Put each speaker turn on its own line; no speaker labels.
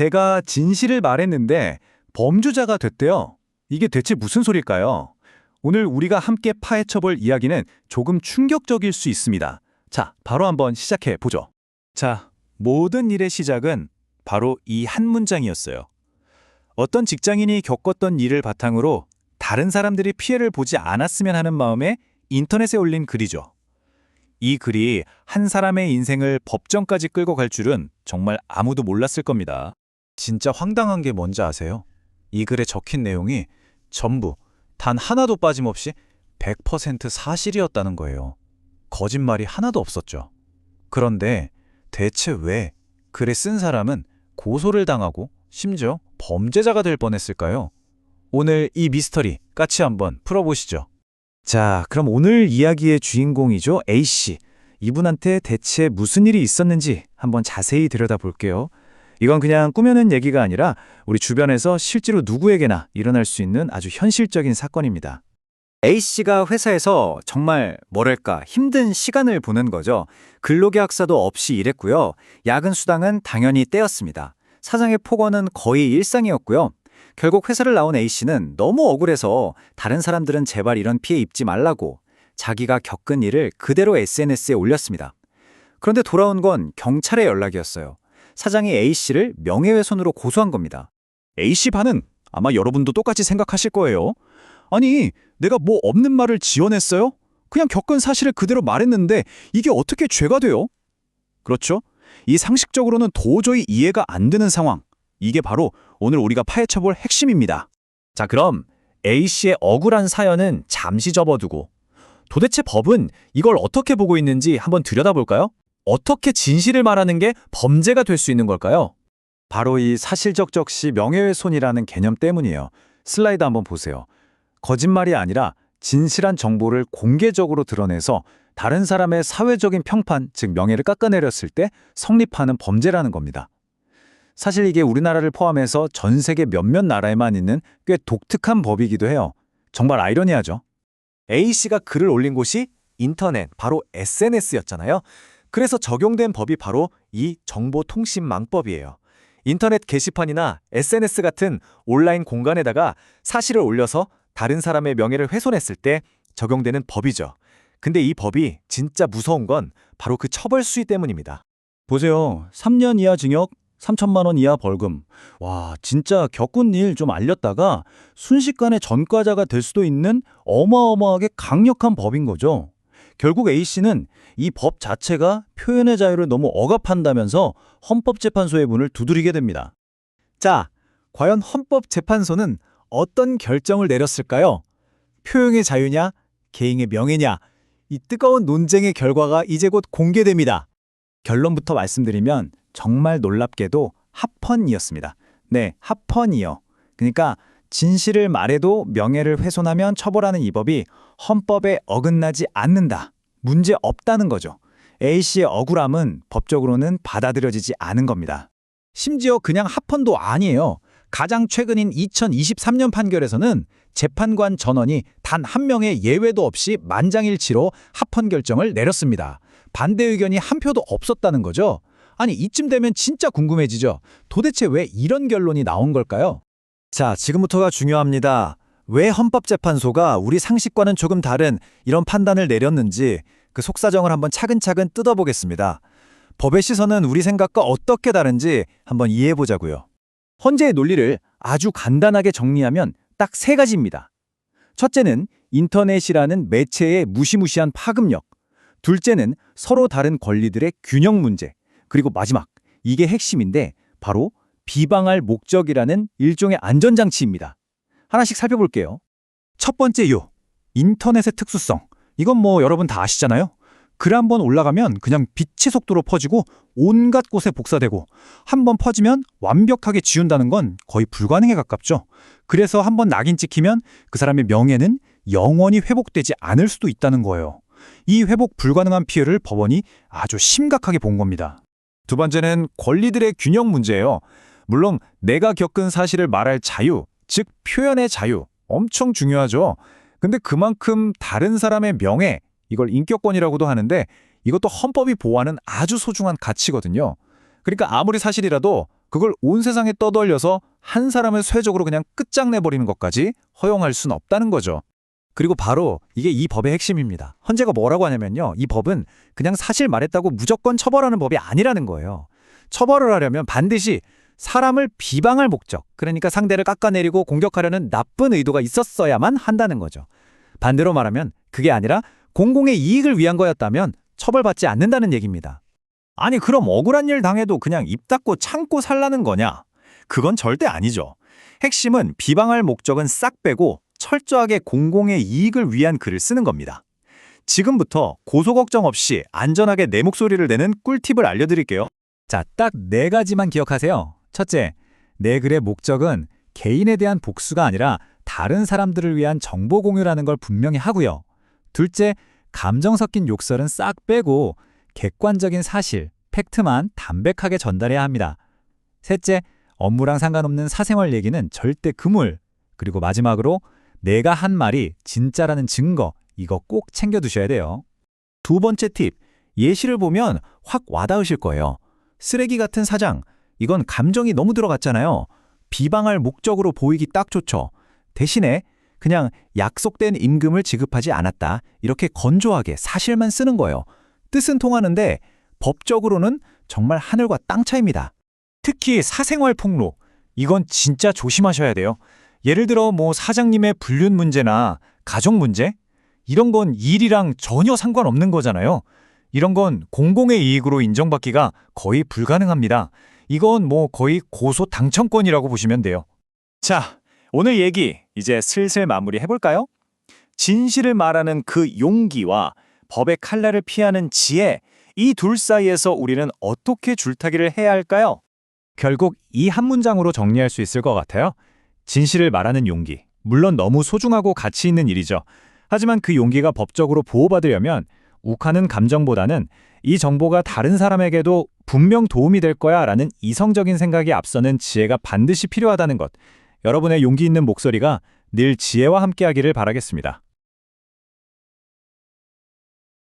제가 진실을 말했는데 범죄자가 됐대요. 이게 대체 무슨 소릴까요? 오늘 우리가 함께 파헤쳐볼 이야기는 조금 충격적일 수 있습니다. 자, 바로 한번 시작해 보죠. 자, 모든 일의 시작은 바로 이 한 문장이었어요. 어떤 직장인이 겪었던 일을 바탕으로 다른 사람들이 피해를 보지 않았으면 하는 마음에 인터넷에 올린 글이죠. 이 글이 한 사람의 인생을 법정까지 끌고 갈 줄은 정말 아무도 몰랐을 겁니다. 진짜 황당한 게 뭔지 아세요? 이 글에 적힌 내용이 전부 단 하나도 빠짐없이 100% 사실이었다는 거예요. 거짓말이 하나도 없었죠. 그런데 대체 왜 글을 쓴 사람은 고소를 당하고 심지어 범죄자가 될 뻔했을까요? 오늘 이 미스터리 같이 한번 풀어보시죠. 자, 그럼 오늘 이야기의 주인공이죠, A씨. 이분한테 대체 무슨 일이 있었는지 한번 자세히 들여다볼게요. 이건 그냥 꾸며낸 얘기가 아니라 우리 주변에서 실제로 누구에게나 일어날 수 있는 아주 현실적인 사건입니다. A씨가 회사에서 정말 뭐랄까 힘든 시간을 보낸 거죠. 근로계약서도 없이 일했고요. 야근 수당은 당연히 떼었습니다. 사장의 폭언은 거의 일상이었고요. 결국 회사를 나온 A씨는 너무 억울해서 다른 사람들은 제발 이런 피해 입지 말라고 자기가 겪은 일을 그대로 SNS에 올렸습니다. 그런데 돌아온 건 경찰의 연락이었어요. 사장이 A씨를 명예훼손으로 고소한 겁니다. A씨 반응 아마 여러분도 똑같이 생각하실 거예요. 아니, 내가 뭐 없는 말을 지어냈어요? 그냥 겪은 사실을 그대로 말했는데 이게 어떻게 죄가 돼요? 그렇죠? 이 상식적으로는 도저히 이해가 안 되는 상황. 이게 바로 오늘 우리가 파헤쳐볼 핵심입니다. 자, 그럼 A씨의 억울한 사연은 잠시 접어두고 도대체 법은 이걸 어떻게 보고 있는지 한번 들여다볼까요? 어떻게 진실을 말하는 게 범죄가 될 수 있는 걸까요? 바로 이 사실적적시 명예훼손이라는 개념 때문이에요. 슬라이드 한번 보세요. 거짓말이 아니라 진실한 정보를 공개적으로 드러내서 다른 사람의 사회적인 평판, 즉 명예를 깎아내렸을 때 성립하는 범죄라는 겁니다. 사실 이게 우리나라를 포함해서 전 세계 몇몇 나라에만 있는 꽤 독특한 법이기도 해요. 정말 아이러니하죠. A씨가 글을 올린 곳이 인터넷, 바로 SNS였잖아요. 그래서 적용된 법이 바로 이 정보통신망법이에요. 인터넷 게시판이나 SNS 같은 온라인 공간에다가 사실을 올려서 다른 사람의 명예를 훼손했을 때 적용되는 법이죠. 근데 이 법이 진짜 무서운 건 바로 그 처벌 수위 때문입니다. 보세요. 3년 이하 징역, 3천만 원 이하 벌금. 와, 진짜 겪은 일 좀 알렸다가 순식간에 전과자가 될 수도 있는 어마어마하게 강력한 법인 거죠. 결국 A씨는 이 법 자체가 표현의 자유를 너무 억압한다면서 헌법재판소의 문을 두드리게 됩니다. 자, 과연 헌법재판소는 어떤 결정을 내렸을까요? 표현의 자유냐, 개인의 명예냐, 이 뜨거운 논쟁의 결과가 이제 곧 공개됩니다. 결론부터 말씀드리면 정말 놀랍게도 합헌이었습니다. 네, 합헌이요. 그러니까 진실을 말해도 명예를 훼손하면 처벌하는 이 법이 헌법에 어긋나지 않는다. 문제 없다는 거죠. A씨의 억울함은 법적으로는 받아들여지지 않은 겁니다. 심지어 그냥 합헌도 아니에요. 가장 최근인 2023년 판결에서는 재판관 전원이 단 한 명의 예외도 없이 만장일치로 합헌 결정을 내렸습니다. 반대 의견이 한 표도 없었다는 거죠. 아니, 이쯤 되면 진짜 궁금해지죠. 도대체 왜 이런 결론이 나온 걸까요? 자, 지금부터가 중요합니다. 왜 헌법재판소가 우리 상식과는 조금 다른 이런 판단을 내렸는지 그 속사정을 한번 차근차근 뜯어보겠습니다. 법의 시선은 우리 생각과 어떻게 다른지 한번 이해해보자고요. 헌재의 논리를 아주 간단하게 정리하면 딱 세 가지입니다. 첫째는 인터넷이라는 매체의 무시무시한 파급력. 둘째는 서로 다른 권리들의 균형 문제. 그리고 마지막, 이게 핵심인데 바로 비방할 목적이라는 일종의 안전장치입니다. 하나씩 살펴볼게요. 첫 번째 인터넷의 특수성. 이건 뭐 여러분 다 아시잖아요. 글 한 번 올라가면 그냥 빛의 속도로 퍼지고 온갖 곳에 복사되고 한 번 퍼지면 완벽하게 지운다는 건 거의 불가능에 가깝죠. 그래서 한 번 낙인 찍히면 그 사람의 명예는 영원히 회복되지 않을 수도 있다는 거예요. 이 회복 불가능한 피해를 법원이 아주 심각하게 본 겁니다. 두 번째는 권리들의 균형 문제예요. 물론 내가 겪은 사실을 말할 자유, 즉 표현의 자유, 엄청 중요하죠. 근데 그만큼 다른 사람의 명예, 이걸 인격권이라고도 하는데 이것도 헌법이 보호하는 아주 소중한 가치거든요. 그러니까 아무리 사실이라도
그걸 온 세상에 떠돌려서 한 사람을 쇄적으로 그냥 끝장내버리는 것까지 허용할 순 없다는 거죠. 그리고 바로 이게 이 법의 핵심입니다. 헌재가 뭐라고 하냐면요. 이 법은 그냥 사실 말했다고 무조건 처벌하는 법이 아니라는 거예요. 처벌을 하려면 반드시 사람을 비방할 목적, 그러니까 상대를 깎아내리고 공격하려는 나쁜 의도가 있었어야만 한다는 거죠. 반대로 말하면 그게 아니라 공공의 이익을 위한 거였다면 처벌받지 않는다는 얘기입니다.
아니 그럼 억울한 일 당해도 그냥 입 닫고 참고 살라는 거냐? 그건 절대 아니죠. 핵심은 비방할 목적은 싹 빼고 철저하게 공공의 이익을 위한 글을 쓰는 겁니다. 지금부터 고소 걱정 없이 안전하게 내 목소리를 내는 꿀팁을 알려드릴게요.
자, 딱 4가지만 기억하세요. 첫째, 내 글의 목적은 개인에 대한 복수가 아니라 다른 사람들을 위한 정보 공유라는 걸 분명히 하고요. 둘째, 감정 섞인 욕설은 싹 빼고 객관적인 사실, 팩트만 담백하게 전달해야 합니다. 셋째, 업무랑 상관없는 사생활 얘기는 절대 금물. 그리고 마지막으로 내가 한 말이 진짜라는 증거, 이거 꼭 챙겨두셔야 돼요.
두 번째 팁, 예시를 보면 확 와닿으실 거예요. 쓰레기 같은 사장, 이건 감정이 너무 들어갔잖아요. 비방할 목적으로 보이기 딱 좋죠. 대신에 그냥 약속된 임금을 지급하지 않았다. 이렇게 건조하게 사실만 쓰는 거예요. 뜻은 통하는데 법적으로는 정말 하늘과 땅 차이입니다.
특히 사생활 폭로, 이건 진짜 조심하셔야 돼요. 예를 들어 사장님의 불륜 문제나 가족 문제? 이런 건 일이랑 전혀 상관없는 거잖아요. 이런 건 공공의 이익으로 인정받기가 거의 불가능합니다. 이건 거의 고소 당첨권이라고 보시면 돼요.
자, 오늘 얘기 이제 슬슬 마무리해볼까요? 진실을 말하는 그 용기와 법의 칼날을 피하는 지혜, 이 둘 사이에서 우리는 어떻게 줄타기를 해야 할까요?
결국 이 한 문장으로 정리할 수 있을 것 같아요. 진실을 말하는 용기. 물론 너무 소중하고 가치 있는 일이죠. 하지만 그 용기가 법적으로 보호받으려면 욱하는 감정보다는 이 정보가 다른 사람에게도 분명 도움이 될 거야 라는 이성적인 생각이 앞서는 지혜가 반드시 필요하다는 것. 여러분의 용기 있는 목소리가 늘 지혜와 함께하기를 바라겠습니다.